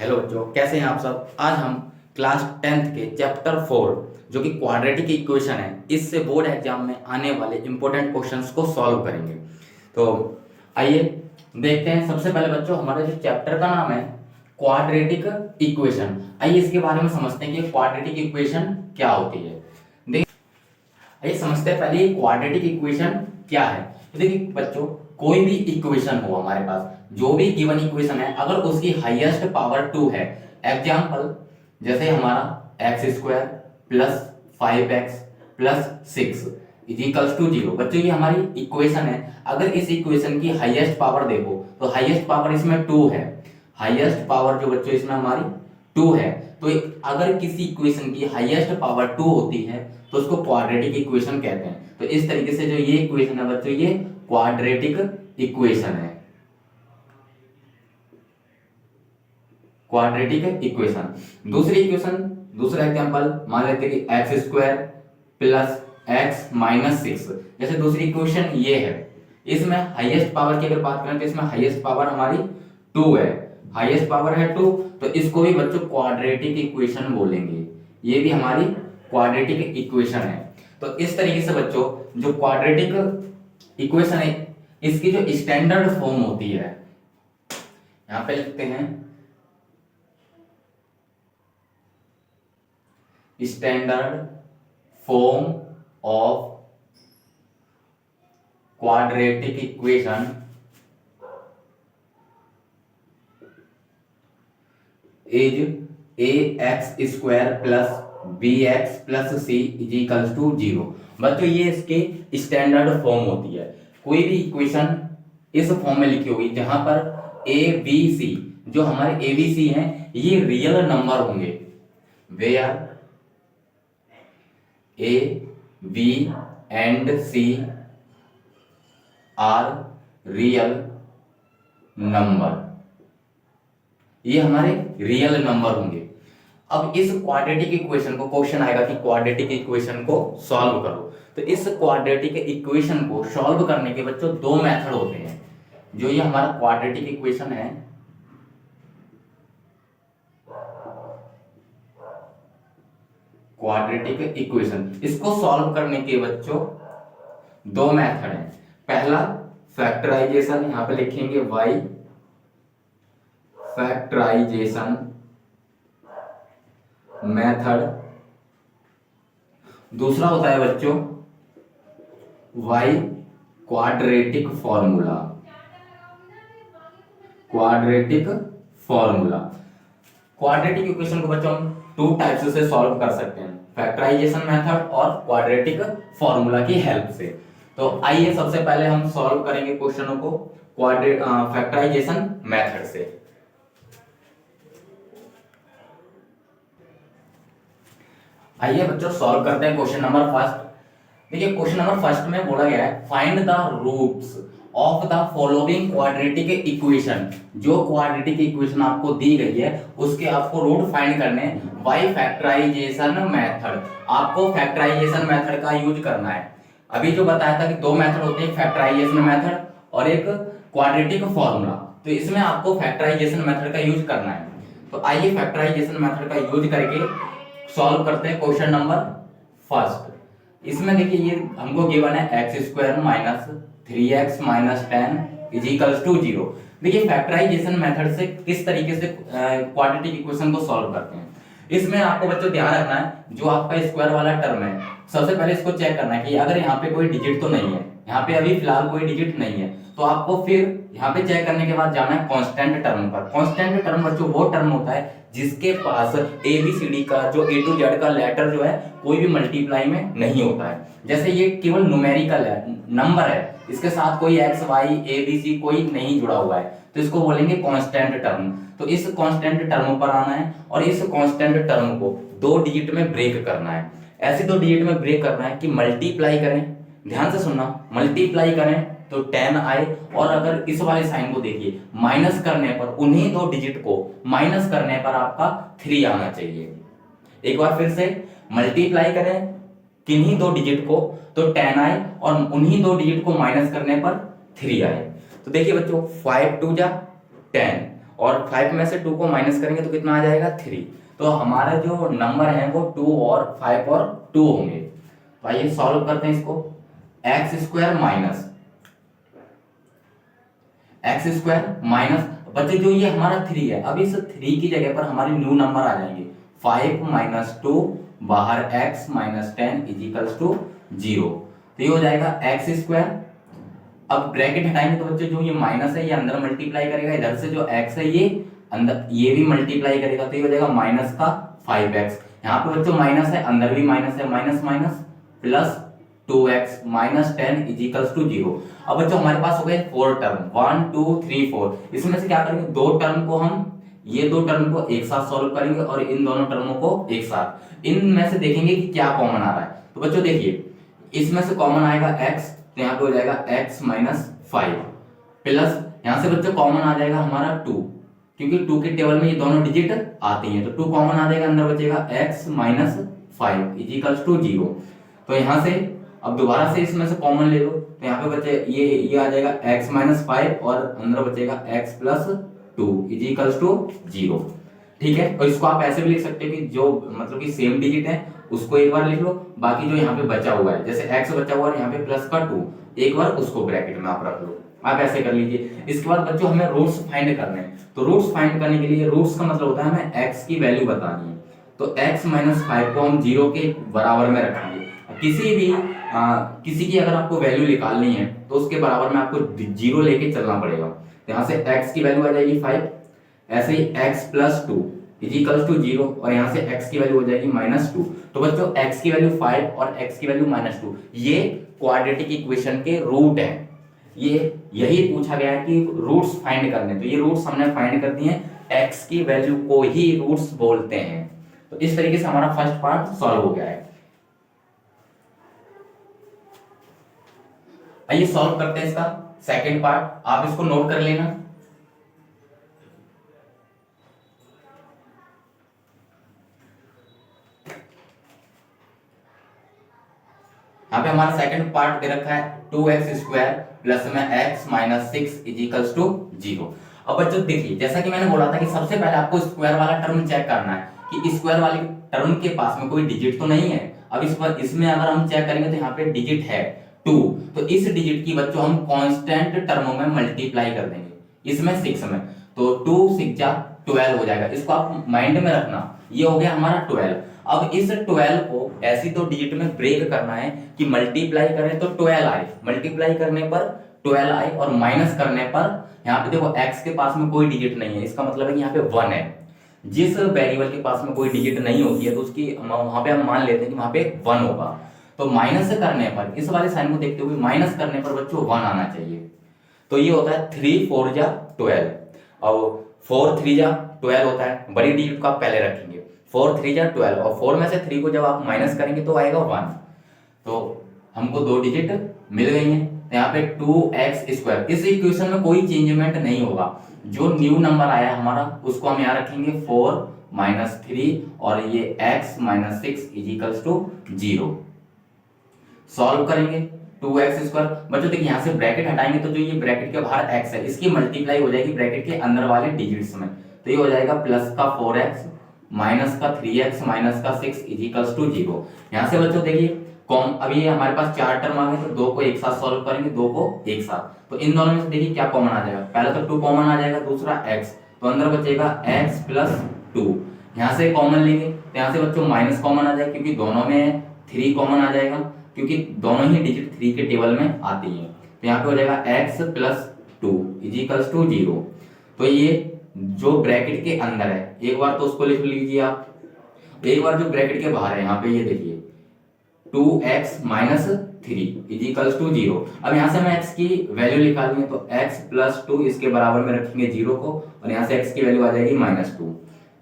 Hello बच्चों, कैसे हैं आप सब। आज हम क्लास 10th के चैप्टर 4 जो कि क्वाड्रेटिक इक्वेशन है, इससे बोर्ड एग्जाम में आने वाले इंपॉर्टेंट क्वेश्चंस को सॉल्व करेंगे। तो आइए देखते हैं। सबसे पहले बच्चों, हमारे जो चैप्टर का नाम है क्वाड्रेटिक इक्वेशन। आइए इसके बारे में समझते हैं कि क्वाड्रेटिक इक्वेशन क्या होती है। आइए समझते हैं पहले क्वाड्रेटिक इक्वेशन क्या है। तो देखिए बच्चों, कोई भी इक्वेशन हो हमारे पास, जो भी गिवन इक्वेशन है, अगर उसकी हाईएस्ट पावर 2 है, एग्जांपल जैसे हमारा X square plus 5x plus 6 equals to 0। बच्चों ये हमारी इक्वेशन है। अगर इस इक्वेशन की हाईएस्ट पावर देखो तो हाईएस्ट पावर इसमें 2 है। हाईएस्ट पावर जो बच्चों इसमें हमारी 2 है। तो अगर किसी इक्वेशन की हाईएस्ट पावर 2 होती है तो उसको क्वाड्रेटिक इक्वेशन कहते हैं। तो इस तरीके से जो ये इक्वेशन है बच्चों, ये क्वाड्रेटिक इक्वेशन है। Quadratic equation. दूसरी इक्वेशन, दूसरा एग्जांपल मान लेते हैं कि x square plus x minus 6। जैसे दूसरी इक्वेशन ये है, इसमें हाईएस्ट पावर की अगर बात करें तो इसमें हाईएस्ट पावर हमारी 2 है। हाईएस्ट पावर है 2, तो इसको भी बच्चों क्वाड्रेटिक इक्वेशन बोलेंगे। ये भी हमारी क्वाड्रेटिक इक्वेशन है। तो इस तरीके से बच्चों जो क्वाड्रेटिक इक्वेशन है, इसकी जो स्टैंडर्ड फॉर्म होती है, यहां पे लिखते हैं standard form of quadratic equation is A x square plus B x plus C is equals to 0। बच्चों ये इसके स्टैंडर्ड फॉर्म होती है। कोई भी इक्वेशन इस फॉर्म में लिखी होगी जहां पर ए बी सी, जो हमारे ए बी सी हैं, ये रियल नंबर होंगे। Where A B and C are real number, ये हमारे रियल नंबर होंगे। अब इस क्वाड्रेटिक इक्वेशन को क्वेश्चन आएगा कि क्वाड्रेटिक इक्वेशन को सॉल्व करो। तो इस क्वाड्रेटिक इक्वेशन को सॉल्व करने के बच्चों दो मेथड होते हैं। जो ये हमारा क्वाड्रेटिक इक्वेशन है, क्वाड्रेटिक इक्वेशन, इसको सॉल्व करने के बच्चों दो मेथड हैं। पहला फैक्टराइजेशन, यहां पे लिखेंगे y फैक्टराइजेशन मेथड। दूसरा होता है बच्चों y quadratic formula. Quadratic formula, quadratic equation को बच्चों हम टू टाइप्स से सॉल्व कर सकते हैं, फैक्टराइजेशन मेथड और क्वाड्रेटिक फॉर्मूला की हेल्प से। तो आइए सबसे पहले हम सॉल्व करेंगे क्वेश्चनों को फैक्टराइजेशन मेथड से। आइए बच्चों सॉल्व करते हैं क्वेश्चन नंबर फर्स्ट। देखिए क्वेश्चन नंबर फर्स्ट में बोला गया है find the roots of the following quadratic equation. जो क्वाड्रेटिक इक्वेशन आपको दी गई है उसके आपको रूट फाइंड करने बाय फैक्टराइजेशन मेथड। आपको फैक्टराइजेशन मेथड का यूज करना है। अभी जो बताया था कि दो मेथड होते हैं, फैक्टराइजेशन मेथड और एक क्वाड्रेटिक फॉर्मूला। तो इसमें आपको फैक्टराइजेशन मेथड का यूज करना है। तो आइए फैक्टराइजेशन मेथड का यूज करके सॉल्व करते हैं क्वेश्चन नंबर फर्स्ट। इसमें देखिए ये हमको गिवन है x square minus 3x minus 10 is equals to 0। देखिए फैक्टराइजेशन मेथड से किस तरीके से क्वाड्रेटिक इक्वेशन को सॉल्व करते हैं। इसमें आपको बच्चों ध्यान रखना है, जो आपका स्क्वायर वाला टर्म है, सबसे पहले इसको चेक करना है कि अगर यहाँ पे कोई डिजिट तो नहीं है, यहाँ पे अभी फिलहाल कोई डिजिट नहीं है, तो आपको फिर यहाँ पे चेक करने के बाद जाना है कांस्टेंट टर्म पर। कांस्टेंट टर्म बच्चों वो टर्म होता है जिसके पास ABCD का जो A to Z का लेटर जो है कोई भी मल्टीप्लाई में नहीं होता है। जैसे ये केवल न्यूमेरिकल है, नंबर है, इसके साथ कोई x y ABC कोई नहीं जुड़ा हुआ है, तो इसको बोलेंगे कांस्टेंट टर्म। तो इस कांस्टेंट टर्म पर आना है और इस कांस्टेंट टर्म को दो डिजिट में ब्रेक करना है। ऐसे दो डिजिट में ब्रेक करना है कि मल्टीप्लाई करें, ध्यान से सुनना, मल्टीप्लाई करें तो 10 आए, और अगर इस वाले साइन को देखिए माइनस करने पर, उन्हीं दो डिजिट को माइनस करने पर आपका 3 आना चाहिए। एक बार फिर से मल्टीप्लाई करें किन्हीं दो डिजिट को तो 10 आए, और उन्हीं दो डिजिट को माइनस करने पर 3 आए। तो देखिए बच्चों 5 2 जा 10 और 5 में से 2 को माइनस करेंगे तो कितना आ जाएगा 3। तो हमारे जो नंबर है वो 2 और 5 और 2 होंगे। तो आइए सॉल्व करते हैं इसको। एक्स स्क्वायर माइनस बच्चे जो ये हमारा 3 है, अब इस 3 की जगह पर हमारे न्यू नंबर आ जाएंगे 5 माइनस 2 बाहर x minus 10 is equals to 0। तो ये हो जाएगा एक्स स्क्वायर। अब ब्रैकेट हटाएंगे तो बच्चे जो ये माइनस है ये अंदर मल्टीप्लाई करेगा, इधर से जो x है ये अंदर ये भी मल्टीप्लाई करेगा, तो ये हो जाएगा माइनस का 5x। यहाँ पे बच्चों माइनस है, अंदर भी माइनस है, minus minus plus 2x minus 10 is equals to 0। अब बच्चों हमारे पास हो गए 4 टर्म 1 2 3 4। इसमें से क्या करेंगे, दो टर्म को हम ये दो टर्म को एक साथ सॉल्व करेंगे और इन दोनों टर्मों को एक साथ, इनमें से देखेंगे कि क्या कॉमन आ रहा है। तो बच्चों देखिए इसमें से कॉमन आएगा x, तो यहाँ पे हो जाएगा x माइनस 5 प्लस यहाँ से बच्चों कॉमन आ जाएगा हमारा 2, क्योंकि 2 के टेबल में ये दोनों डिजिट आती हैं, तो 2 कॉमन आ जाएगा, अंदर बचेगा x minus 5 is equals to 0। तो यहाँ से अब दोबारा से इसमें से कॉमन ले लो, तो यहाँ पे बचे ये आ जाएगा x माइनस 5 और अंदर बचेगा x plus 2 is equals to 0। ठीक है, और इसको आप ऐसे भी लिख सकते हो कि जो मतलब कि सेम डिजिट है उसको एक बार लिख लो, बाकी जो यहाँ पे बचा हुआ है जैसे x बचा हुआ है यहाँ पे प्लस का 2, एक बार उसको ब्रैकेट में आप रख लो, आप ऐसे कर लीजिए। इसके बाद बच्चों हमें रूट्स फाइंड करने हैं, तो रूट्स फाइंड करने के लिए रूट्स का मतलब होता है हमें x की वैल्यू बतानी है, तो x माइनस 5 को हम 0 के बराबर में रखेंगे। किसी की अगर आपको वैल्यू निकालनी है तो उसके बराबर में आपको 0 लेके चलना पड़ेगा, तो यहाँ से x की वैल्यू आ जाएगी 5, ऐसे ही x plus 2 is equals to 0 और यहाँ से x की वैल्यू हो जाएगी माइनस 2। तो बच्चों x की वैल्यू 5 और x की वैल्यू माइनस 2 ये क्वाड्रेटिक इक्वेशन के रूट है। ये यही पूछा गया है कि रूट्स फाइंड करने, तो ये रूट्स हमने फाइंड कर दिए हैं, x की वैल्यू को ही रूट्स बोलते हैं। तो इस तरीके से हमारा फर्स्ट पार्ट सॉल्व हो गया है। आइए सॉल्व करते हैं इसका सेकंड पार्ट, आप इसको नोट कर लेना। यहाँ पे हमारा सेकंड पार्ट दे रखा है 2x स्क्वायर प्लस में x minus 6 is equals to 0। अब बच्चों देखिए जैसा कि मैंने बोला था कि सबसे पहले आपको स्क्वायर वाला टर्म चेक करना है कि स्क्वायर वाले टर्म के पास में कोई डिजिट तो नहीं है। अब इसमें अगर हम चेक करेंगे तो यहाँ पे डिजिट है 2, तो इस डिजिट की बच्चों हम कांस्टेंट टर्मों में मल्टीप्लाई कर देंगे, इसमें 6 में, तो 2 6 जा 12 हो जाएगा। इसको आप माइंड में रखना, ये हो गया हमारा 12। अब इस 12 को ऐसी तो डिजिट में ब्रेक करना है कि मल्टीप्लाई करें तो 12 आए, मल्टीप्लाई करने पर 12 आए और माइनस करने पर यहाँ पे देखो x के पास में कोई डिजिट नहीं है, इसका मतलब है कि यहाँ पे 1 है। जिस वेरिएबल के पास में कोई डिजिट नहीं होती है तो उसकी वहां पे हम मान लेते हैं कि वहां पे 1 होगा। तो माइनस करने पर इस वाले साइन को देखते हुए माइनस करने पर बच्चों 1 आना चाहिए। तो ये होता है 3 4 जा 12 और 4 3 जा 12 होता है, बड़ी डिजिट को आप पहले रखेंगे, 4 3 जा 12 और 4 में से 3 को जब आप माइनस करेंगे तो आएगा 1। तो हमको दो डिजिट मिल गई हैं, तो यहाँ पे 2x स्क्वायर, इस इक्वेशन में कोई चेंजमेंट नहीं होगा, जो न्यू नंबर आया हमारा उसको हम यहाँ रखेंगे 4 माइनस 3 और ये x minus 6 is equals to 0। Solve करेंगे 2x स्क्वायर, बच्चों देखिए यहाँ से ब्रैकेट हटाएंगे तो जो ये ब्रैकेट के बाहर x है इसकी मल्टीप्लाई हो जाएगी ब्रैकेट के अंदर वाले डिजिट्स में, तो ये हो जाएगा प्लस का 4x माइनस का 3x माइनस का 6 इज इक्वल्स टू 0। यहाँ से बच्चों देखिए अभी हमारे पास 4 टर्म आ गए, तो 2 को एक साथ सॉल्व करेंगे, 2 को एक साथ, तो इन दोनों में से देखिए क्या कॉमन आ जाएगा, पहला तो 2 कॉमन आ जाएगा, दूसरा x, तो अंदर बचेगा x प्लस 2। यहाँ से कॉमन लेंगे तो यहाँ से बच्चों माइनस कॉमन आ जाएगा क्योंकि दोनों में 3 कॉमन आ जाएगा, क्योंकि दोनों ही डिजिट 3 के टेबल में आती है, तो यहाँ पे हो जाएगा x plus 2 is equals to 0। तो ये जो ब्रैकेट के अंदर है एक बार तो उसको लिख लीजिए आप, एक बार जो ब्रैकेट के बाहर है यहाँ पे ये देखिए 2x minus 3 is equals to 0। अब यहाँ से हमें x की वैल्यू निकालनी है, तो x प्लस 2 इसके बराबर में रखेंगे 0 को और यहाँ से x की वैल्यू आ जाएगी माइनस 2।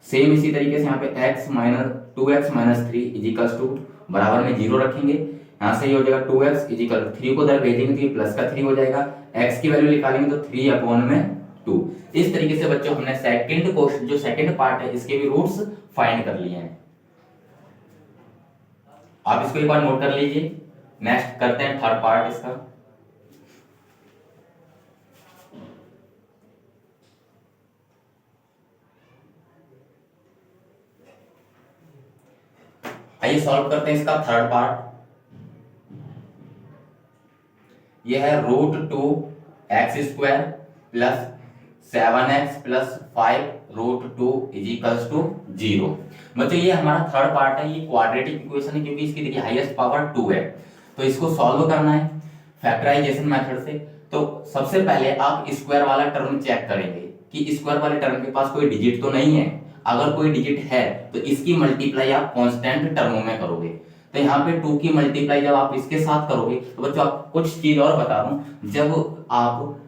सेम इसी तरीके से यहाँ पे x minus 2x minus 3 is equals to बराबर में 0 रखेंगे, यहाँ से ये हो जाएगा 2x इज इक्वल 3 को उधर भेजेंगे तो ये प्लस का 3 हो जाएगा, x की वैल्यू निकालेंगे तो 3 अपॉन में 2। इस तरीके से बच्चों हमने सेकंड क्वेश्चन जो सेकंड पार्ट है इसके भी रूट्स फाइंड कर लिए हैं। आप इसको एक बार नोट कर लीजिए। नेक्स्ट करते हैं थर्ड पार्ट इसका। आइए सॉल्व करते हैं इसका थर्ड पार्ट। यह है √2x² प्लस 7x प्लस 5√2 = 0। बच्चों ये हमारा थर्ड पार्ट है, ये क्वाड्रेटिक इक्वेशन है क्योंकि इसकी देखिए हाईएस्ट पावर 2 है। तो इसको सॉल्व करना है फैक्टराइजेशन मेथड से। तो सबसे पहले आप स्क्वायर वाला टर्म चेक करेंगे कि स्क्वायर वाले टर्म के पास कोई डिजिट तो नहीं है। अगर कोई डिजिट है तो इसकी मल्टीप्लाई आप कांस्टेंट टर्मों में करोगे। तो यहाँ पे 2 की मल्टीप्लाई जब आप इसके साथ करोगे तो बच्चों आप कुछ चीज और बता दूं, जब आप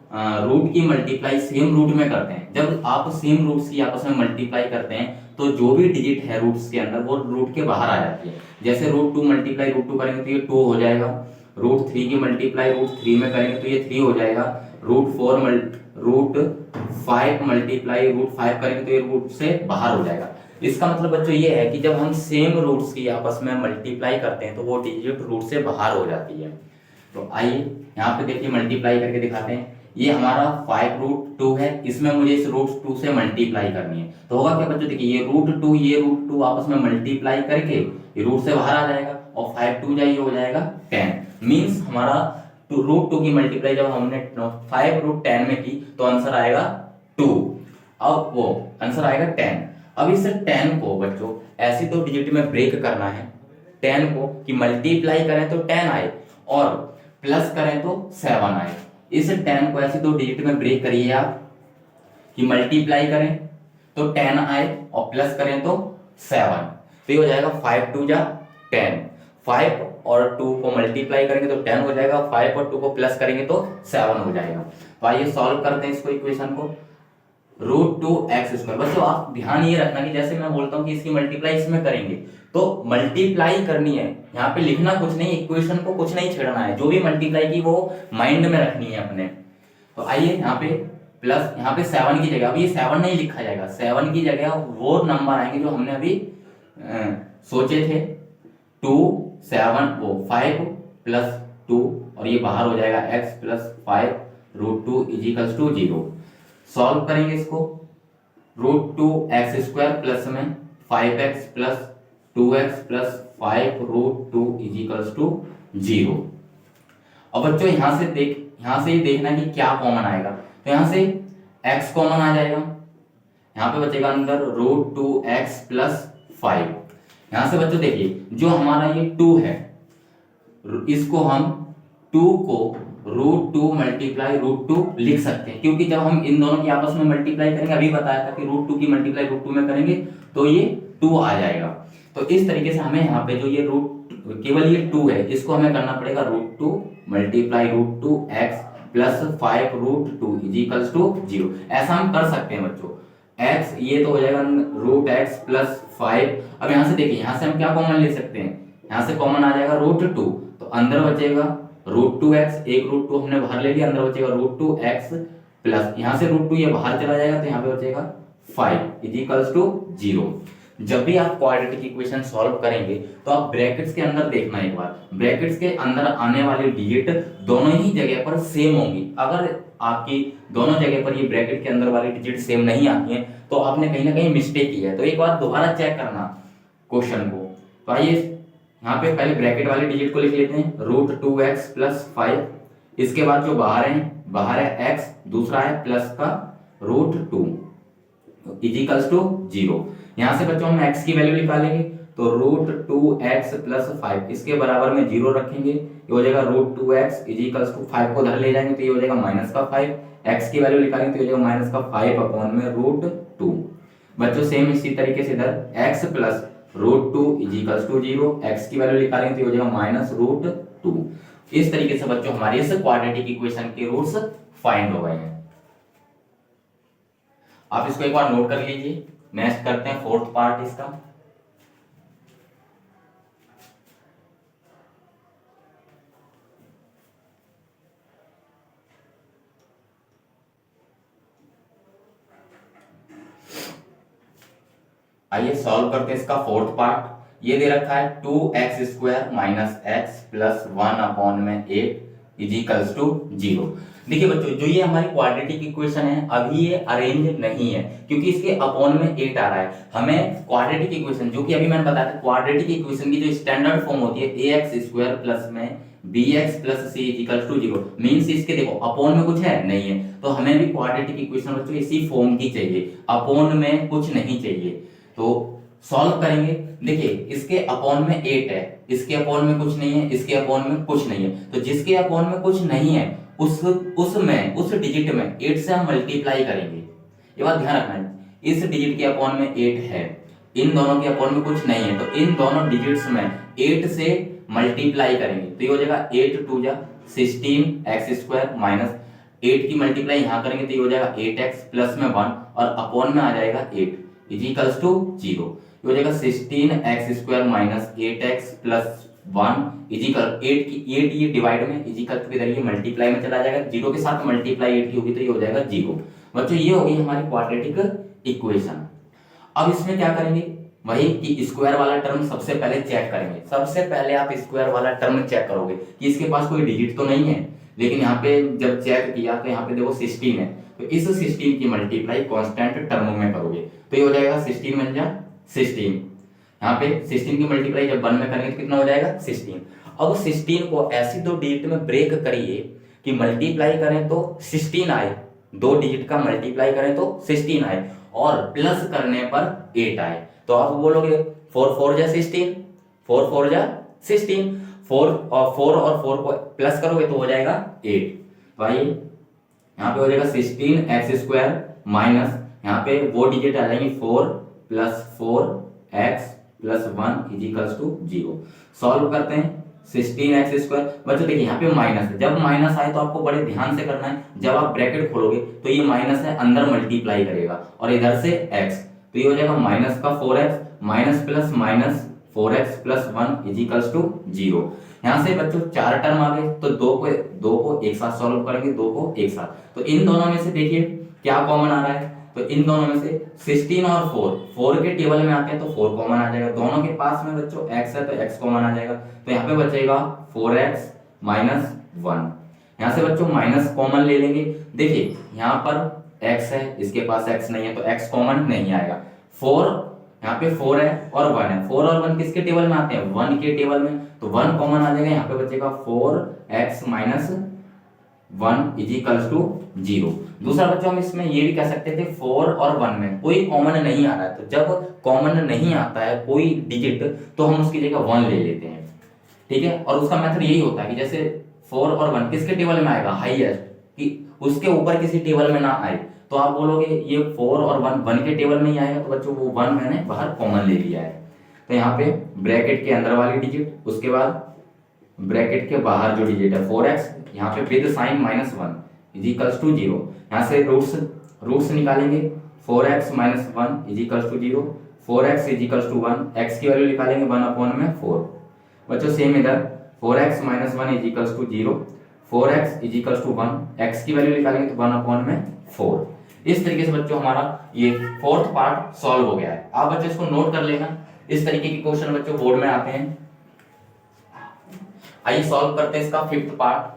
रूट की मल्टीप्लाई सेम रूट में करते हैं, जब आप सेम रूट्स की आपस में मल्टीप्लाई करते हैं तो जो भी डिजिट है रूट्स के अंदर वो रूट के बाहर आ जाती है। जैसे √2 मल्टीप्लाई √2 करेंगे तो ये 2 हो जाएगा, √3 की मल्टीप्लाई √3 में करेंगे तो ये 3 हो जाएगा, √5 मल्टीप्लाई √5 करेंगे तो ये रूट से बाहर हो जाएगा। इसका मतलब बच्चों ये है कि जब हम सेम रूट्स की आपस में मल्टीप्लाई करते हैं तो वो डिजिट रूट से बाहर हो जाती है। तो आइए यहाँ पे देखिए मल्टीप्लाई करके दिखाते हैं। ये हमारा 5√2 है, इसमें मुझे इस √2 से मल्टीप्लाई करनी है। तो होगा क्या बच्चों, देखिए ये √2 आपस में मल्टीप्लाई करके ये रूट से बाहर आ जाएगा और 5 2 जाइए हो जाएगा 10। मींस हमारा √2 की मल्टीप्लाई जब हमने 5√10 में की तो आंसर आएगा 2। अब वो आंसर आएगा 10। अब इस 10 को बच्चों ऐसी तो डिजिट में ब्रेक करना है 10 को कि मल्टीप्लाई करें तो 10 आए और प्लस करें तो 7 आए। इस 10 को ऐसी तो डिजिट में ब्रेक करिए आप कि मल्टीप्लाई करें तो 10 आए और प्लस करें तो 7। तो ये हो जाएगा 5 2 जा 10। 5 और 2 को मल्टीप्लाई करेंगे तो 10 हो जाएगा, 5 और 2 को प्लस करेंगे तो 7 हो जाएगा। तो आइए सॉल्व करते हैं इसको इक्वेशन को। √2x²। बच्चों आप ध्यान ये रखना कि जैसे मैं बोलता हूँ कि इसकी मल्टीप्लाई इसमें करेंगे तो मल्टीप्लाई करनी है, यहाँ पे लिखना कुछ नहीं, इक्वेशन को कुछ नहीं छेड़ना है, जो भी मल्टीप्लाई की वो माइंड में रखनी है अपने। तो आइए यहाँ पे प्लस, यहाँ पे 7 की जगह, अब ये 7 नहीं लिखा जाएगा, 7 की जगह वो नंबर आएंगे जो हमने अभी सोचे थे। 2 7 वो 5 प्लस 2 और ये बाहर हो जाएगा x प्लस 5√2 = 0। सॉल्व करेंगे इसको। √2x² प्लस में 5x प्लस 2x प्लस 5√2 = 0। अब बच्चों यहां से ही देखना कि क्या कॉमन आएगा। तो यहां से x कॉमन आ जाएगा, यहां पे बचेगा अंदर √2x प्लस 5। यहां से बच्चों देखिए जो हमारा ये 2 है इसको हम 2 को √2 मल्टीप्लाई √2 लिख सकते हैं क्योंकि जब हम इन दोनों की आपस में मल्टीप्लाई करेंगे, अभी बताया था कि √2 की मल्टीप्लाई √2 में करेंगे तो ये 2 आ जाएगा। तो इस तरीके से हमें यहाँ पे जो ये केवल ये 2 है इसको हमें करना पड़ेगा √2 मल्टीप्लाई √2x प्लस 5√2 = 0। ऐसा हम कर सकते हैं बच्चों। x ये तो हो जाएगा √x प्लस 5। अब यहाँ से देखिए, यहाँ से हम क्या कॉमन ले सकते हैं, यहाँ से कॉमन आ जाएगा √2 तो अंदर बचेगा √2x, एक √2 हमने बाहर ले लिया, अंदर बचेगा √2x प्लस यहाँ से √2 ये बाहर चला जाएगा तो यहाँ पे बचेगा 5 = 0। जब भी आप क्वाड्रेटिक इक्वेशन सॉल्व करेंगे तो आप ब्रैकेट्स के अंदर देखना एक बार, ब्रैकेट्स के अंदर आने वाली डिजिट दोनों ही जगह पर सेम होंगी। अगर आपकी दोनों जगह पर ये ब्रैकेट के अंदर वाली डिजिट सेम नहीं आती है तो आपने कहीं ना कहीं मिस्टेक की है। तो एक बार दोबारा चेक करना क्वेश्चन को। तो आइए यहाँ पे पहले ब्रैकेट वाले डिजिट को लिख लेते हैं, √2x प्लस 5। इसके बाद जो बाहर है x, दूसरा है प्लस का √2 = 0। यहाँ से बच्चों हम x की वैल्यू निकालेंगे तो √2x प्लस 5 इसके बराबर में 0 रखेंगे, ये हो जाएगा √2x = 5 को उधर ले जाएंगे तो ये हो जाएगा -5। x की वैल्यू निकालेंगे तो ये हो जाएगा -5/√2। बच्चों सेम इसी तरीके से इधर x प्लस √2 = 0, x की वैल्यू निकालेंगे तो ये हो जाएगा -√2। इस तरीके से बच्चों हमारी इस क्वाड्रेटिक इक्वेशन के रूट्स फाइंड हो गए हैं। आप इसको एक बार नोट कर लीजिए। नेक्स्ट करते हैं फोर्थ पार्ट इसका। आइए सॉल्व करते हैं इसका फोर्थ पार्ट। ये दे रखा है 2x² - x + 1/8 = 0। देखिए बच्चों, जो ये हमारी क्वाड्रेटिक इक्वेशन है अभी ये अरेंज नहीं है, क्योंकि इसके अपॉन में 8 आ रहा है। हमें क्वाड्रेटिक इक्वेशन, जो कि अभी मैंने बताया था, क्वाड्रेटिक इक्वेशन की जो स्टैंडर्ड फॉर्म होती है ax² प्लस में bx plus c equal to 0, means इसके देखो अपॉन में कुछ है नहीं है, तो हमें भी क्वाड्रेटिक इक्वेशन बच्चों इसी फॉर्म की चाहिए, अपॉन में कुछ नहीं चाहिए। तो सॉल्व करेंगे। देखिए इसके अपॉन में 8 है, इसके अपॉन में कुछ नहीं है, इसके अपॉन में कुछ नहीं है, तो जिसके अपॉन में कुछ नहीं है उस डिजिट में 8 से हम मल्टीप्लाई करेंगे। ये बात ध्यान रखना है, इस डिजिट के अपॉन में 8 है, इन दोनों के अपॉन में कुछ नहीं है, तो इन दोनों डिजिट्स में 8 से मल्टीप्लाई करेंगे, तो ये हो जाएगा 8 2 जा 16x² माइनस 8 की मल्टीप्लाई यहाँ करेंगे तो ये हो जाएगा 8x प्लस में 1 और अपॉन में आ जाएगा 8 इजिकल्स टू 0। ये हो जाएगा 16x² minus 8x plus 1 is equal 8 ये डिवाइड में इजिकल टू इधर ये मल्टीप्लाई में चला जाएगा, 0 के साथ मल्टीप्लाई 8 की होगी तो ये हो जाएगा 0। बच्चों ये होगी हमारी क्वाड्रेटिक इक्वेशन। अब इसमें क्या करेंगे, वही कि स्क्वायर वाला टर्म सबसे पहले चेक करेंगे। सबसे पहले आप स्क्वायर वाला टर्म चेक करोगे कि इसके पास कोई डिजिट तो नहीं है, लेकिन यहाँ पे जब चेक किया तो यहाँ पे देखो 16 है, तो इस 16 की मल्टीप्लाई कांस्टेंट टर्मों में करोगे तो ये हो जाएगा 16 बन जा 16। यहाँ पे 16 की मल्टीप्लाई जब 1 में करेंगे तो कितना हो जाएगा 16। अब 16 को ऐसी दो डिजिट में ब्रेक करिए कि मल्टीप्लाई करें तो 16 आए, दो डिजिट का मल्टीप्लाई करें तो 16 आए और प्लस करने पर 8 आए, तो आप बोलोगे 4 4 जा 16, 4 4 जा 16, 4 और 4 को प्लस करोगे तो हो जाएगा 8। तो आइए यहाँ पे हो जाएगा 16x² माइनस यहाँ पे वो डिजिट आ जाएंगे 4 plus 4x plus 1 is equals to 0। Solve करते हैं 16x²। बच्चों देखिए यहाँ पे माइनस है, जब माइनस आए तो आपको बड़े ध्यान से करना है, जब आप ब्रैकेट खोलोगे तो ये माइनस है अंदर मल्टीप्लाई करेगा और इधर से x, तो ये हो जाएगा माइनस का 4x minus plus minus 4x plus 1 is equals to 0। यहाँ से बच्चों चार टर्म आ गए तो दो को एक साथ सॉल्व करेंगे, दो को एक साथ, तो इन दोनों में से देखिए क्या कॉमन आ रहा है, तो इन दोनों में से 16 और 4 के टेबल में आते हैं तो 4 कॉमन आ जाएगा, दोनों के पास में बच्चों x है तो x कॉमन आ जाएगा, तो यहाँ पे बचेगा 4x माइनस 1। यहाँ से बच्चों माइनस कॉमन ले लेंगे, देखिए यहाँ पर x है, इसके पास x नहीं है तो x कॉमन नहीं आएगा। 4 यहाँ पे 4 है और 1 है, 4 और 1 किसके टेबल में आते हैं 1 के टेबल में, तो 1 कॉमन आ जाएगा, यहाँ पे बचेगा 4x माइनस 1 इजिकल्स टू 0। दूसरा बच्चों हम इसमें ये भी कह सकते थे 4 और 1 में कोई कॉमन नहीं आ रहा है, तो जब कॉमन नहीं आता है कोई डिजिट तो हम उसकी जगह 1 ले लेते हैं, ठीक है। और उसका मेथड यही होता है कि जैसे 4 और 1 किसके टेबल में आएगा हाईएस्ट, कि उसके ऊपर किसी टेबल में ना आए, तो आप बोलोगे ये 4 और 1 के टेबल में ही आएगा, तो बच्चों वो 1 मैंने बाहर कॉमन ले लिया है, तो यहाँ पे ब्रैकेट के अंदर वाली डिजिट, उसके बाद ब्रैकेट के बाहर जो डिजिट है 4x, यहाँ पे with sign minus 1 is equals to 0। यहाँ से रूट्स निकालेंगे 4x minus 1 is equals to 0, 4x is equals to 1, x की वैल्यू निकालेंगे 1 अपॉन में 4। बच्चों सेम इधर 4x minus 1 is equals to 0, 4x is equals to 1, x की वैल्यू निकालेंगे तो 1 अपॉन में 4। इस तरीके से बच्चों हमारा ये फोर्थ पार्ट सॉल्व हो गया है। आप बच्चों इसको नोट कर लेना, इस तरीके के क्वेश्चन बच्चों बोर्ड में आते हैं। आइए सॉल्व करते हैं इसका फिफ्थ पार्ट।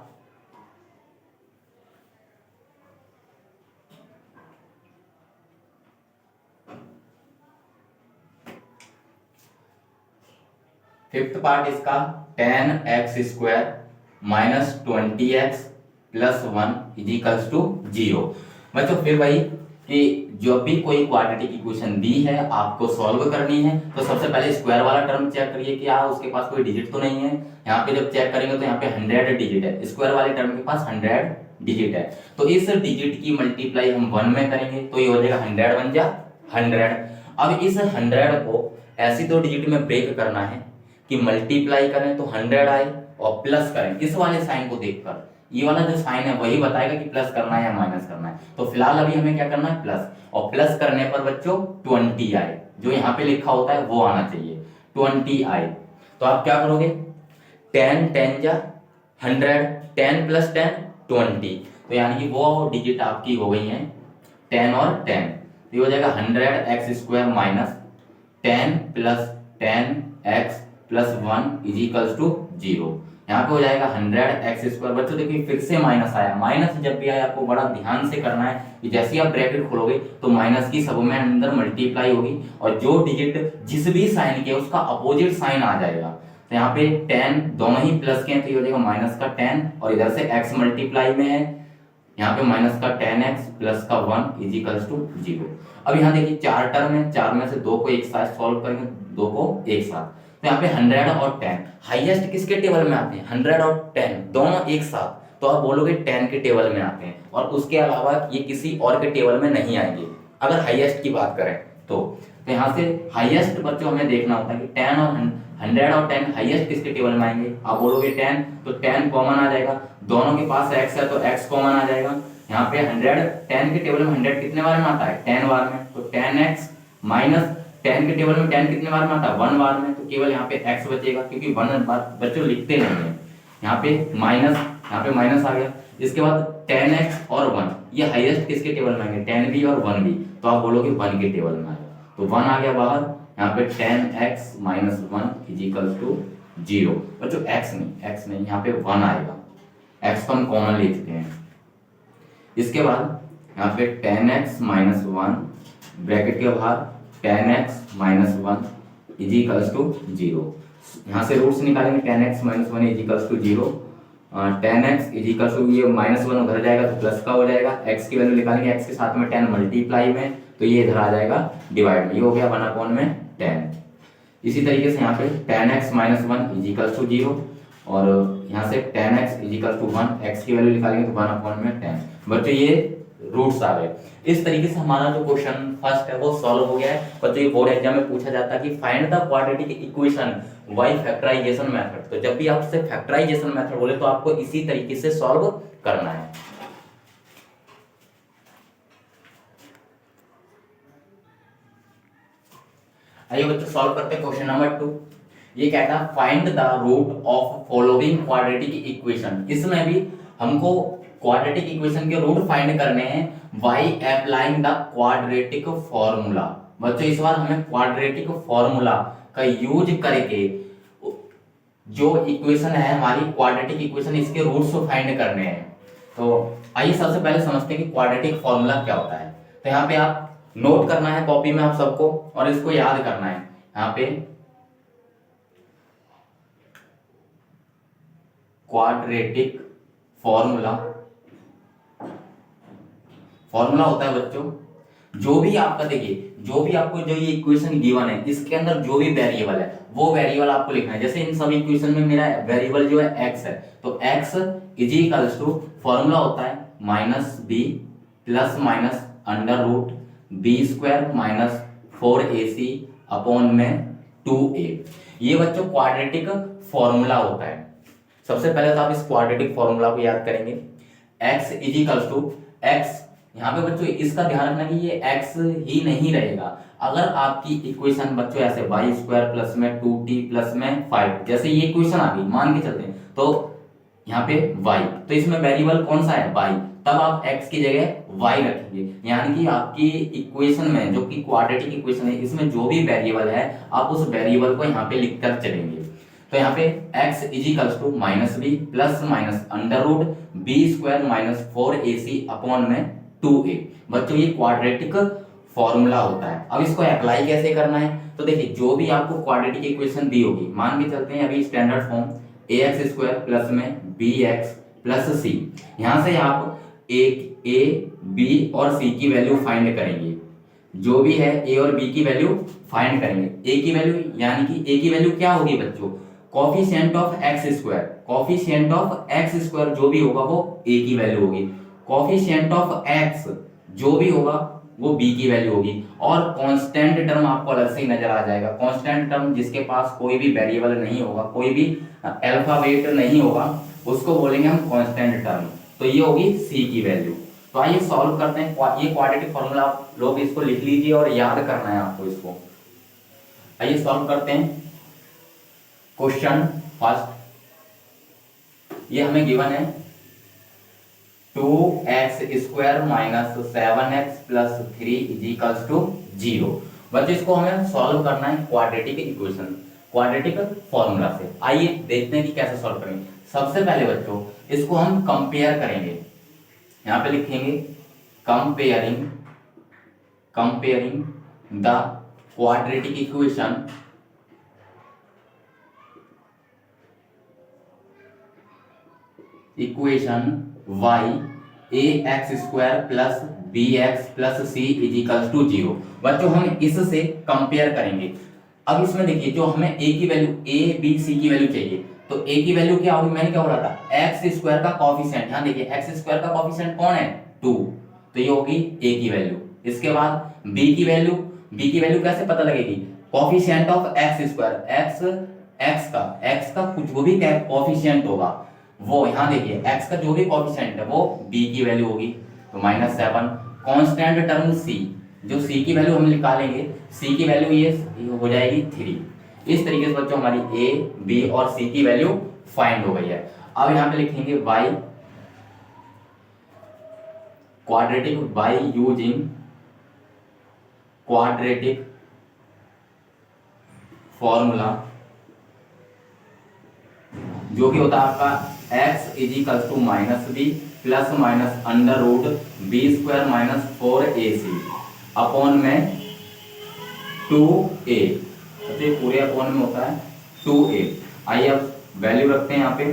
फिफ्थ पार्ट इसका 10x² minus 20x plus 1 is equals to 0। बच्चों फिर भाई कि जब भी कोई क्वाड्रेटिक इक्वेशन दी है आपको सॉल्व करनी है तो सबसे पहले स्क्वायर वाला टर्म चेक करिए कि उसके पास कोई डिजिट तो नहीं है। यहाँ पे जब चेक करेंगे तो यहाँ पे 100 डिजिट है, स्क्वायर वाले टर्म के पास 100 डिजिट है, तो इस डिजिट की मल्टीप्लाई हम 1 में करेंगे तो ये हो जाएगा 100 बन जा 100। अब इस 100 को ऐसी दो डिजिट में ब्रेक करना है कि मल्टीप्लाई करें तो 100 आए और प्लस करें, इस वाले साइन को देखकर ये वाला जो साइन है वही बताएगा कि प्लस करना है या माइनस करना है। तो फिलहाल अभी हमें क्या करना है प्लस, और प्लस करने पर बच्चों 20 आए, जो यहाँ पे लिखा होता है वो आना चाहिए 20 आए। तो आप क्या करोगे 10 10 जा 100, 10 प्लस 10 20, तो यानी कि वो डिजिट आपकी हो गई है 10 और 10, तो ये हो जाएगा 100x² minus 10 plus 10x plus 1 is equals to 0। यहाँ पे हो जाएगा 100x²। बच्चों देखिए फिर से माइनस आया। माइनस जब भी आया आपको बड़ा ध्यान से करना है कि जैसे ही आप ब्रैकेट खोलोगे तो माइनस की सब में अंदर मल्टीप्लाई होगी और जो डिजिट जिस भी साइन के उसका अपोजिट साइन आ जाएगा। तो यहाँ पे 10 दोनों ही प्लस के हैं तो ये हो जाएगा माइनस का 10 और इधर से x मल्टीप्लाई में है, यहाँ पे माइनस का 10x प्लस का 1 इज इक्वल्स टू 0। अब यहाँ देखिए 4 टर्म है, 4 में से 2 को एक साथ सॉल्व करेंगे, 2 को एक साथ। तो यहाँ पे 100 और 10 हाईएस्ट किसके टेबल में आते हैं? 100 और 10 दोनों एक साथ, तो आप बोलोगे 10 के टेबल में आते हैं और उसके अलावा ये किसी और के टेबल में नहीं आएंगे अगर हाईएस्ट की बात करें तो यहाँ से हाईएस्ट बच्चों हमें देखना होता है कि 10 और 100 और 10 हाईएस्ट किसके टेबल में आएंगे? आप बोलोगे 10, तो 10 कॉमन आ जाएगा, दोनों के पास x है तो x कॉमन आ जाएगा। यहाँ पे 10 के टेबल में 100 कितने बार में आता है? 10 बार में, तो 10x माइनस 10 के टेबल में 10 कितने बार में आता है? 1 बार में, तो केवल यहाँ पे x बचेगा क्योंकि 1 बार बच्चों लिखते नहीं है। यहाँ पे माइनस आ गया। इसके बाद 10x और 1 ये हाईएस्ट किसके टेबल में आएंगे? 10 भी और 1 भी, तो आप बोलोगे 1 के टेबल में आएगा, तो 1 आ गया बाहर। यहाँ पे 10x minus 1 is equal to 0। बच्चों x नहीं यहाँ पे 1 आएगा, x को हम कॉमन लेते हैं। इसके बाद यहाँ पे 10x माइनस 1 ब्रैकेट के बाहर 10x minus 1 is equal to 0। यहाँ से रूट्स निकालेंगे, 10x minus 1 is equal to 0। 10x is equal to ये माइनस 1 उधर जाएगा तो प्लस का हो जाएगा। x की वैल्यू निकालेंगे, x के साथ में 10 मल्टीप्लाई में, तो ये इधर आ जाएगा डिवाइड में, ये हो गया 1 में 10। इसी तरीके से यहाँ पे 10x minus 1 is equal to 0 और यहाँ से 10x is equal to 1, x की वैल्यू निकालेंगे तो 1 में 10। बच्चों ये रूट्स आ गए। इस तरीके से हमारा जो क्वेश्चन फर्स्ट है वो सॉल्व हो गया है। बच्चों ये बोर्ड एग्जाम में पूछा जाता है कि find the quadratic equation by factorisation method. तो जब भी आपसे फैक्टराइजेशन मेथड बोले तो आपको इसी तरीके से सॉल्व करना है। आइए बच्चों सॉल्व करते हैं क्वेश्चन नंबर 2। ये कहता है find the root of following quadratic equation. इसमें भी हमको क्वाड्रेटिक इक्वेशन के रूट फाइंड करने हैं by applying the quadratic formula. बच्चों इस बार हमें क्वाड्रेटिक फॉर्मूला का यूज करके जो इक्वेशन है हमारी क्वाड्रेटिक इक्वेशन, इसके रूट्स फाइंड करने हैं। तो आइए सबसे पहले समझते हैं कि क्वाड्रेटिक फॉर्मूला क्या होता है। तो यहाँ पे आप नोट करना है कॉपी में आप सबको और इसको याद करना है। यहाँ पे क्वाड्रेटिक फॉर्मूला होता है बच्चों, जो भी आपका देखिए जो भी आपको जो ये इक्वेशन गिवन है इसके अंदर जो भी वेरिएबल है वो वेरिएबल आपको लिखना है। जैसे इन सभी इक्वेशन में मेरा वेरिएबल जो है x है, तो x is equals to formula होता है minus B plus minus under root B square minus 4ac upon में 2a। ये बच्चों क्वाड्रेटिक फॉर्मूला होता है। सबसे पहले तो आप इस क्वाड्रेटिक फॉर्मूला को याद करेंगे। x is equals to x, यहाँ पे बच्चों इसका ध्यान रखना कि ये x ही नहीं रहेगा। अगर आपकी इक्वेशन बच्चों ऐसे y स्क्वायर प्लस में 2t प्लस में 5, जैसे ये इक्वेशन आ गई मान के चलते हैं, तो यहाँ पे y, तो इसमें वेरिएबल कौन सा है? y, तब आप x की जगह y रखेंगे। यानी कि आपकी इक्वेशन में जो कि क्वाड्रेटिक इक्वेशन है इसमें जो भी वेरिएबल है आप उस वेरिएबल को यहाँ पे लिखकर चलेंगे। तो यहाँ पे x is equals to minus B plus minus under root B square minus 4ac upon में 2a। बच्चों ये क्वाड्रेटिक फॉर्मूला होता है। अब इसको अप्लाई कैसे करना है? तो देखिए जो भी आपको क्वाड्रेटिक इक्वेशन दी होगी, मान के चलते हैं अभी standard form ax square plus में bx प्लस c, यहाँ से आप a b और c की वैल्यू फाइंड करेंगे। जो भी है a और b की वैल्यू फाइंड करेंगे। a की वैल्यू यानी कि a की वैल्यू क्या होगी बच्चों? Coefficient of x square, coefficient of x square जो भी होगा वो a की वैल्यू होगी। कोफिशिएंट ऑफ x जो भी होगा वो b की वैल्यू होगी। और कांस्टेंट टर्म आपको अलग से ही नजर आ जाएगा। कांस्टेंट टर्म जिसके पास कोई भी वेरिएबल नहीं होगा, कोई भी अल्फाबेट नहीं होगा, उसको बोलेंगे हम कांस्टेंट टर्म। तो ये होगी c की वैल्यू। तो आइए सॉल्व करते हैं। ये क्वाड्रेटिक फॉर्मूला आप लोग इसको लिख लीजिए और याद करना है आपको इसको। आइए सॉल्व करते हैं क्वेश्चन फर्स्ट। ये हमें गिवन है 2x square minus 7x plus 3 is equals to 0। बच्चों इसको हमें सॉल्व करना है क्वाड्रेटिक इक्वेशन, क्वाड्रेटिक फॉर्मूला से। आइए देखते हैं कि कैसे सॉल्व करेंगे। सबसे पहले बच्चों इसको हम कंपेयर करेंगे, यहां पे लिखेंगे comparing comparing the quadratic equation y ax square plus B x plus C is equals to 0। बच्चों हम इससे कंपेयर करेंगे। अब इसमें देखिए जो हमें a की वैल्यू a b c की वैल्यू चाहिए, तो a की वैल्यू क्या होगी, मैंने क्या बोला था, एक्स स्क्वायर का कॉफिशिएंट। यहां देखिए एक्स स्क्वायर का कॉफिशिएंट कौन है, 2, तो ये होगी a की वैल्यू। इसके बाद b की वैल्यू कैसे पता लगेगी, coefficient of x square, x का कुछ वो भी कॉफिशिएंट होगा वो, यहां देखिए x का जो भी कॉफिशिएंट है वो b की वैल्यू होगी, तो -7। कांस्टेंट टर्म c, जो c की वैल्यू हम निकालेंगे, c की वैल्यू ये हो जाएगी 3। इस तरीके से बच्चों हमारी a b और c की वैल्यू फाइंड हो गई है। अब यहां पे लिखेंगे y quadratic, y using quadratic formula, जो कि होता है आपका x is equal to -b plus minus under root B square minus 4ac upon में 2a, तो ये पूरे अपॉन में होता है 2a। आइए अब वैल्यू रखते हैं यहाँ पे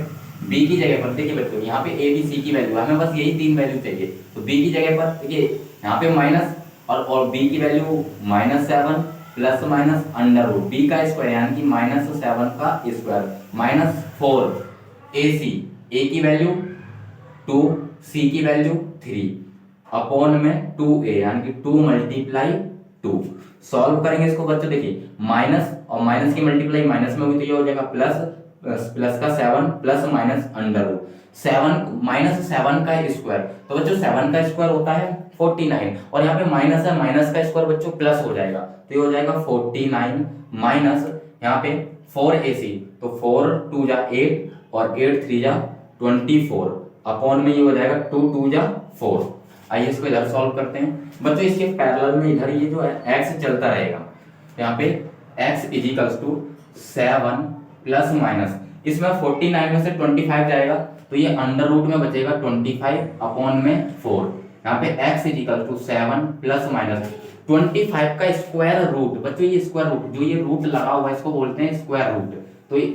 b की जगह पर। देखिए बच्चों यहाँ पे a b c की वैल्यू, हमें बस यही 3 वैल्यू चाहिए, तो b की जगह पर देखिए यहाँ पे माइनस और b की value -7 plus minus under root b का स्क्वायर यानी कि -7 का स्क्वायर -4 ac, a की वैल्यू 2, c की वैल्यू 3 अपॉन में 2a यानी कि 2 मल्टीप्लाई 2। सॉल्व करेंगे इसको बच्चों, देखिए माइनस और माइनस की मल्टीप्लाई माइनस में हुई तो ये हो जाएगा प्लस का 7 प्लस माइनस अंडर रूट 7 -7 का स्क्वायर, तो बच्चों 7 का स्क्वायर होता है 49, और यहाँ पे माइनस है, माइनस का स्क्वायर बच्चों प्लस हो जाएगा, तो ये हो जाएगा 49 माइनस यहाँ पे 4ac, तो 4 2 जा 8 और 8 3 जा 24 अपॉन में ये हो जाएगा 2 2 जा 4। आइए इसको इधर सॉल्व करते हैं बच्चों, इसके पैरेलल में इधर ये जो है x चलता रहेगा, यहाँ पे x is equals to 7 plus minus, इसमें 49 में से 25 जाएगा तो ये अंडर रूट में बचेगा 25 अपॉन में 4। यहाँ पे x is equal to 7 plus minus 25 का स्क्वायर रूट, बच्चों ये स्क्वायर रूट, जो ये रूट लगा हुआ है इसको बोलते हैं स्क्वायर रूट, तो ये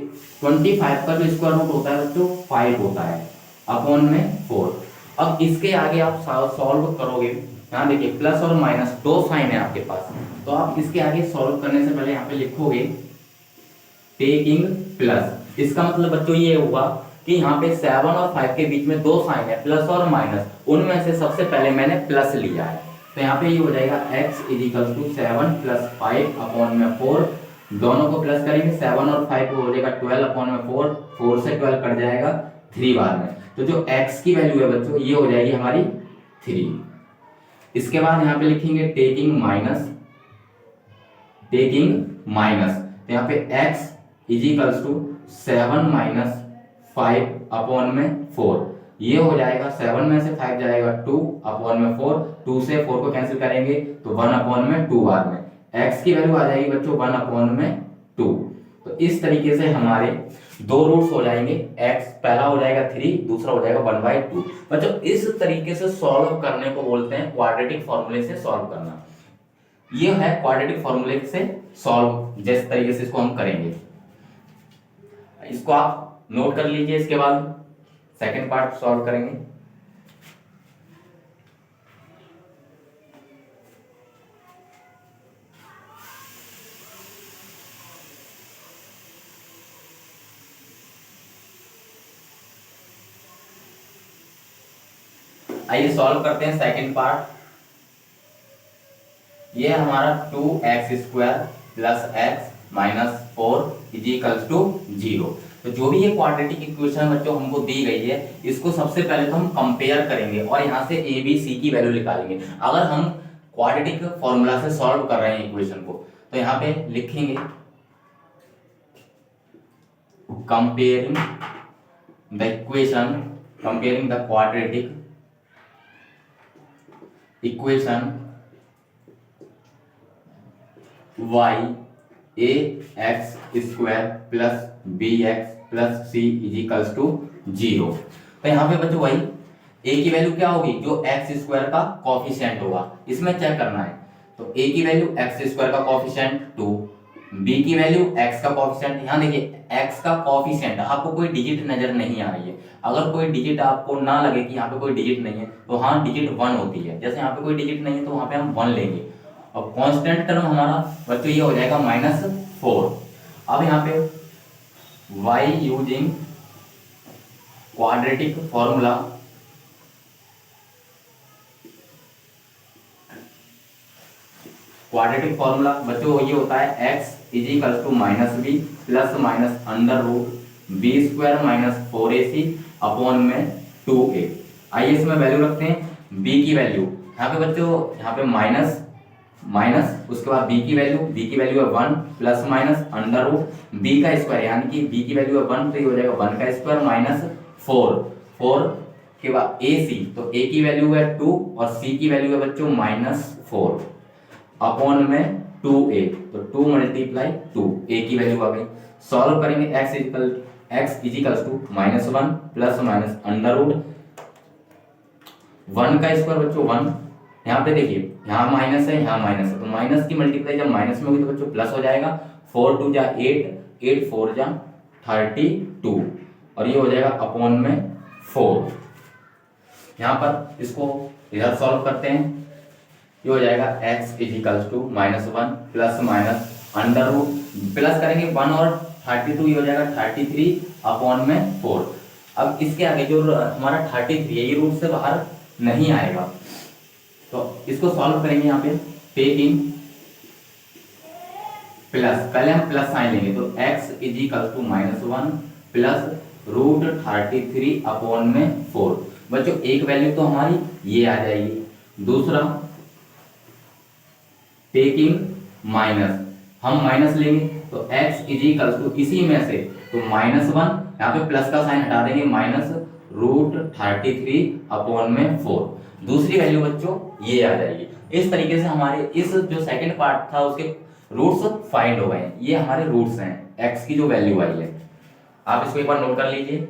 25 का जो स्क्वायर रूट होता है बच्चों 5 होता है अपॉन में 4। अब इसके आगे आप सॉल्व करोगे, यहाँ देखिए प्लस और माइनस दो साइन है आपके पास, तो आप इसके आगे सॉल्व करने से पहले यहाँ पे लिखोगे टेकिंग प्लस। इसका मतलब बच्चों ये हुआ कि यहाँ पे 7 और 5 के बीच में दो साइन है प्लस और माइनस, उनमें से सबसे पहले मैंने प्लस लिया है, तो यहाँ पे ये हो जाएगा x is equal to 7 plus 5 upon में 4, दोनों को प्लस करेंगे 7 और 5 को हो जाएगा 12 अपॉन में 4, 4 से 12 कट जाएगा 3 बार में, तो जो x की वैल्यू है बच्चों ये हो जाएगी हमारी 3। इसके बाद यहाँ पे लिखेंगे टेकिंग माइनस, तो यहाँ पे x is equals to 7 minus 5 upon में 4, ये हो जाएगा 7 में से 5 जाएगा 2 अपॉन में 4, 2 से 4 को कैंसिल करेंगे तो 1 अपॉन में 2 बार में, x की वैल्यू आ जाएगी बच्चों 1 अपॉन में 2। तो इस तरीके से हमारे दो रूट्स हो जाएंगे, x पहला हो जाएगा 3, दूसरा हो जाएगा 1/2। बच्चों इस तरीके से सॉल्व करने को बोलते हैं क्वाड्रेटिक फॉर्मूले से सॉल्व करना। ये है क्वाड्रेटिक फॉर्मूले से सॉल्व, जिस तरीके से इसको हम करेंगे, इसको आप नोट कर लीजिए। इसके बाद सेकंड पार्ट सॉल्व करेंगे। आइए सॉल्व करते हैं सेकंड पार्ट। ये है हमारा 2x square plus x minus 4 is equals to 0। तो जो भी ये क्वाड्रेटिक इक्वेशन बच्चों हमको दी गई है, इसको सबसे पहले तो हम कंपेयर करेंगे और यहाँ से a b c की वैल्यू निकालेंगे। अगर हम क्वाड्रेटिक फॉर्मूला से सॉल्व कर रहे हैं इक्वेशन को, तो यहाँ पे लिखेंगे comparing the equation, comparing the quadratic equation y a x square plus b x plus c is equals to 0। तो यहाँ पे बच्चों वही a की वैल्यू क्या होगी, जो एक्स स्क्वायर का कॉफिशिएंट होगा, इसमें चेक करना है। तो a की वैल्यू एक्स स्क्वायर का कॉफिशिएंट 2, b की वैल्यू x का कॉफिशिएंट, यहाँ देखिए x का कॉफिशिएंट, आपको कोई डिजिट नजर नहीं आ रही है। अगर कोई डिजिट आपको ना लगे कि यहाँ पे कोई डिजिट नहीं है, तो हाँ डिजिट 1 होती है। जैसे यहाँ पे कोई डिजिट नहीं है तो वहाँ पे हम 1 लेंगे। अब कांस्टेंट टर्म हमारा बच्चों ये हो जाएगा -4। अब यहाँ पे y using quadratic formula, quadratic formula बच्चों ये होता है x is equal to -b plus minus under root B square minus 4ac upon में 2a। आइए इसमें वैल्यू रखते हैं। b की वैल्यू यहाँ पे बच्चों, यहाँ पे माइनस माइनस, उसके बाद b की वैल्यू है 1 plus minus under root b का स्क्वायर, यानी कि b की वैल्यू है 1 तो ये हो जाएगा 1 का स्क्वायर माइनस 4 के बाद ac, तो a की वैल्यू है 2 और c की वैल्यू है बच्चों -4 अपॉन में 2a, तो 2 मल्टीप्लाई 2, a की वैल्यू आ गई। सॉल्व करेंगे x is equal to -1 plus minus under root 1 का स्क्वायर बच्चों 1, यहाँ पे देखिए यहाँ माइनस है यहाँ माइनस है, तो माइनस की मल्टीप्लाई जब माइनस में होगी तो बच्चों प्लस हो जाएगा। 4 2 जा 8, 8 4 जा 32 और ये हो जाएगा अपॉन में 4। यहाँ पर इसको इधर सॉल्व करते हैं, ये हो जाएगा x is equal to -1 plus minus under root, plus करेंगे 1 और 32, ये हो जाएगा 33 अपॉन में 4। अब इसके आगे जो हमारा 33 है ये रूट से बाहर नहीं आएगा, तो इसको सॉल्व करेंगे। यहाँ पे टेकिंग प्लस, पहले हम प्लस साइन लेंगे, तो x is equal to -1 plus root 33 upon में 4। बच्चों एक वैल्यू तो हमारी ये आ जाएगी, दूसरा टेकिंग माइनस, हम माइनस लेंगे तो x इज इक्वल टू इसी में से तो -1, यहाँ पे प्लस का साइन हटा देंगे, माइनस रूट 33 अपॉन में 4। दूसरी वैल्यू बच्चों ये आ जाएगी। इस तरीके से हमारे इस जो सेकंड पार्ट था उसके रूट्स फाइंड हो गए। ये हमारे रूट्स हैं, x की जो वैल्यू आई है। आप इसको एक बार नोट कर लीजिए।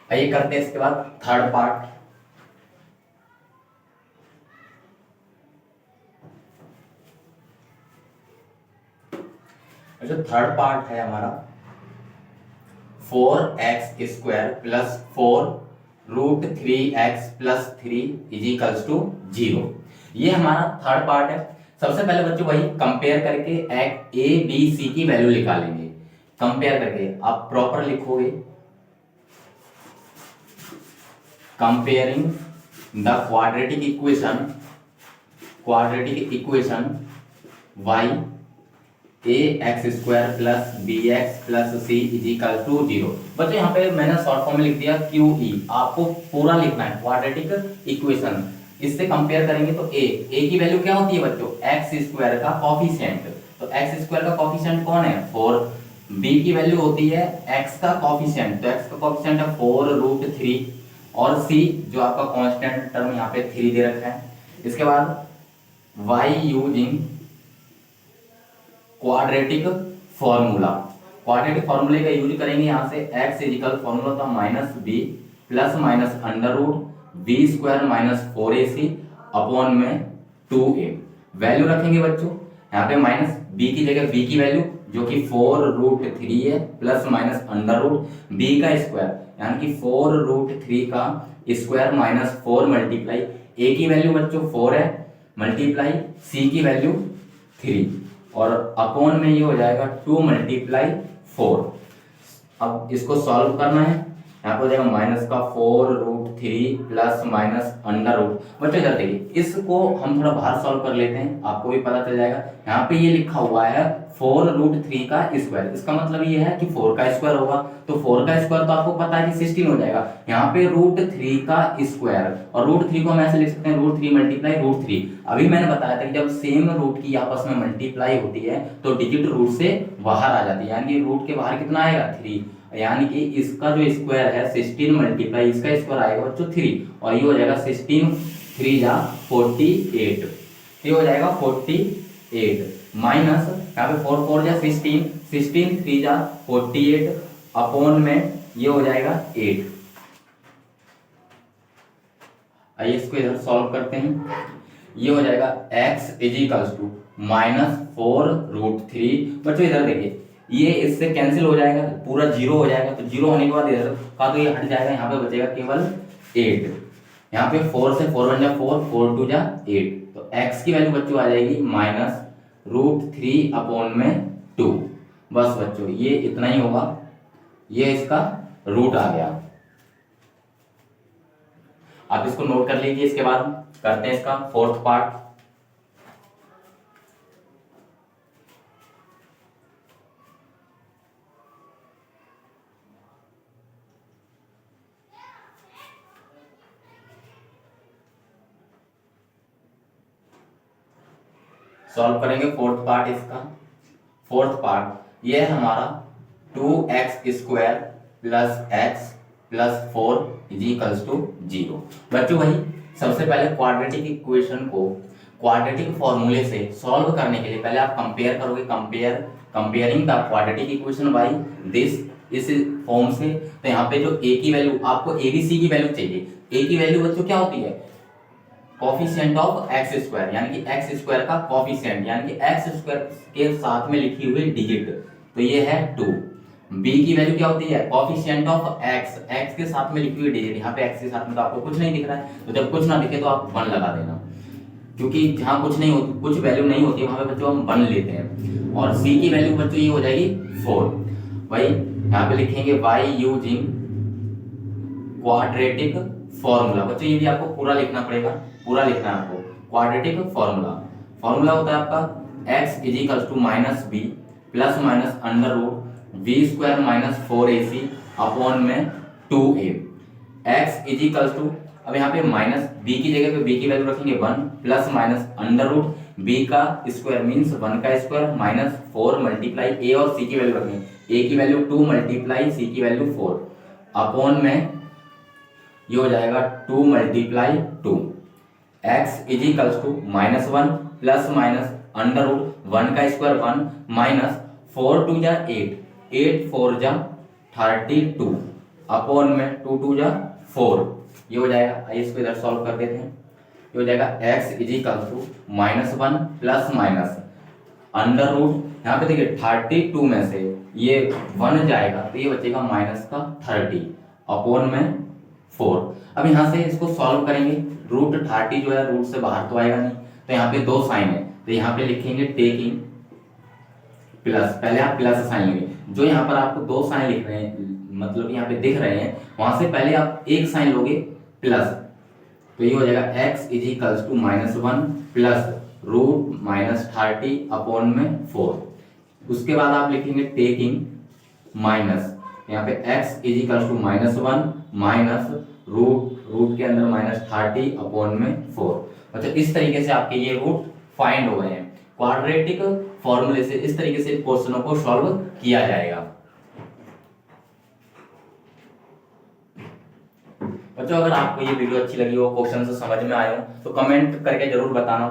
आइए करते हैं इसके बाद थर्ड पार्ट। जो थर्ड पार्ट है हमारा 4x square plus 4 root 3x plus 3 is equals to 0। ये हमारा थर्ड पार्ट है। सबसे पहले बच्चों वही कंपेयर करके ए बी सी की वैल्यू निकालेंगे। कंपेयर करके आप प्रॉपर लिखोगे, comparing the quadratic equation y a x square plus B x plus C is equal to 0। बच्चों यहाँ पे मैंने शॉर्ट फॉर्म में लिख दिया क्यू ई, आपको पूरा लिखना है क्वाड्रेटिक इक्वेशन। इससे कंपेयर करेंगे तो ए की वैल्यू क्या होती है बच्चों, एक्स स्क्वायर का कॉफिशिएंट। तो एक्स स्क्वायर का कॉफिशिएंट कौन है, 4। बी की वैल्यू होती है एक्स का कॉफिशिएंट, तो एक्स का कॉफिशिएंट है 4 रूट 3 और सी जो आपका कांस्टेंट टर्म यहाँ पे 3 दे रखा है। इसके बाद y using quadratic formula, quadratic फॉर्मूले का यूज करेंगे। यहाँ से x इज इक्वल फॉर्मूला था minus B plus minus under root B square minus 4ac upon में 2a। वैल्यू रखेंगे बच्चों, यहाँ पे माइनस b की जगह b की वैल्यू जो कि 4 रूट 3 है plus minus under root b का स्क्वायर यानी कि 4 रूट 3 का स्क्वायर माइनस 4 मल्टीप्लाई a की वैल्यू बच्चों 4 है मल्टीप्लाई c की वैल्यू 3 और अपॉन में ये हो जाएगा 2 मल्टीप्लाई 4। अब इसको सॉल्व करना है, यहाँ पर हो जाएगा माइनस का 4 root 3 plus minus under root. बच्चों इधर देखिए, इसको हम थोड़ा बाहर सॉल्व कर लेते हैं, आपको भी पता चल जाएगा। यहाँ पे ये लिखा हुआ है 4 रूट 3 का स्क्वायर, इसका मतलब ये है कि 4 का स्क्वायर होगा, तो 4 का स्क्वायर तो आपको पता है कि 16 हो जाएगा। यहाँ पे रूट 3 का स्क्वायर और रूट 3 को हम ऐसे लिख सकते हैं रूट 3 मल्टीप्लाई रूट 3। अभी मैंने बताया था कि जब सेम रूट की आपस में मल्टीप्लाई होती है तो डिजिट रूट से बाहर आ जाती है, यानी कि रूट के बाहर कितना आएगा 3, यानी कि इसका जो स्क्वायर है 16 मल्टीप्लाई इसका स्क्वायर आएगा बच्चों 3 और ये हो जाएगा 16 3 जा 48। तो ये हो जाएगा 48 माइनस यहाँ पे 4 4 जा 16, 16 3 जा 48 अपॉन में ये हो जाएगा 8। आइए इसको इधर सॉल्व करते हैं। ये हो जाएगा x इज इक्वल्स टू -4√3। बच्चों इधर देखिए ये इससे कैंसिल हो जाएगा, पूरा जीरो हो जाएगा, तो जीरो होने के बाद इधर का तो ये हट जाएगा, यहाँ पे बचेगा केवल 8। यहाँ पे 4 से 4 1 जा 4, 4 2 जा 8, तो x की वैल्यू बच्चों आ जाएगी -√3 अपॉन में 2। बस बच्चों ये इतना ही होगा, ये इसका रूट आ गया। आप इसको नोट कर लीजिए। इसके बाद करते हैं इसका फोर्थ पार्ट। सॉल्व करेंगे फोर्थ पार्ट इसका। फोर्थ पार्ट ये है हमारा 2x² plus x plus 4 is equals to 0। बच्चों वही सबसे पहले क्वाड्रेटिक इक्वेशन को क्वाड्रेटिक फॉर्मूले से सॉल्व करने के लिए पहले आप कंपेयर करोगे, comparing the quadratic equation by this, इस फॉर्म से। तो यहाँ पे जो a की वैल्यू, आपको a b c की वैल्यू चाहिए। a की वैल्यू बच्चों क्या होती है, कोफिशिएंट ऑफ x², यानी कि x² का कोफिशिएंट, यानी कि x² के साथ में लिखी हुई डिजिट, तो ये है 2। b की वैल्यू क्या होती है, कोफिशिएंट ऑफ x के साथ में लिखी हुई डिजिट। यहाँ पे x के साथ में तो आपको कुछ नहीं दिख रहा है, तो जब कुछ ना दिखे तो आप 1 लगा देना, क्योंकि जहाँ कुछ नहीं होती, कुछ वैल्यू नहीं होती वहां पे बच्चों हम 1 लेते हैं। और c की वैल्यू बच्चों ये हो जाएगी 4। भाई यहाँ पे लिखेंगे बाय यूजिंग क्वाड्रेटिक फॉर्मूला। बच्चों ये भी आपको पूरा लिखना पड़ेगा, पूरा लिखना है आपको। क्वाड्रेटिक फॉर्मूला होता है आपका x is equals to -b plus minus under root v² - 4ac upon में 2a। x is equals to, अब यहाँ पे माइनस b की जगह पे b की वैल्यू रखेंगे 1 plus minus under root b का स्क्वायर मीन्स 1 का स्क्वायर माइनस 4 मल्टीप्लाई a और c की वैल्यू रखेंगे, a की वैल्यू 2 मल्टीप्लाई c की वैल्यू 4 अपॉन में ये हो जाएगा 2 multiply 2। x is equals to -1 plus minus under root 1 का स्क्वायर 1 माइनस 4 2 जा 8, 8 4 जा 32 अपॉन में 2 2 जा 4। ये हो जाएगा। आइए इसको इधर सॉल्व कर देते हैं। ये हो जाएगा x is equals to -1 plus minus under root, यहाँ पे देखिए 32 में से ये 1 जाएगा तो ये बचेगा माइनस का 30 अपॉन में 4। अब यहाँ से इसको सॉल्व करेंगे, रूट 30 जो है रूट से बाहर तो आएगा नहीं, तो यहाँ पे 2 साइन है, तो यहाँ पे लिखेंगे टेकिंग प्लस, पहले आप प्लस साइन लेंगे। जो यहाँ पर आपको 2 साइन लिख रहे हैं, मतलब यहाँ पे दिख रहे हैं, वहां से पहले आप एक साइन लोगे प्लस, तो ये हो जाएगा x is equals to -1 plus root -30 upon में 4। उसके बाद आप लिखेंगे टेकिंग माइनस, यहाँ पे x is equals to -1 minus root के अंदर -30 अपॉन में 4। अच्छा इस तरीके से आपके ये रूट फाइंड हो गए हैं। क्वाड्रेटिक फॉर्मूले से इस तरीके से क्वेश्चनों को सॉल्व किया जाएगा। बच्चों अगर आपको ये वीडियो अच्छी लगी हो, क्वेश्चन समझ में आए हो, तो कमेंट करके जरूर बताना।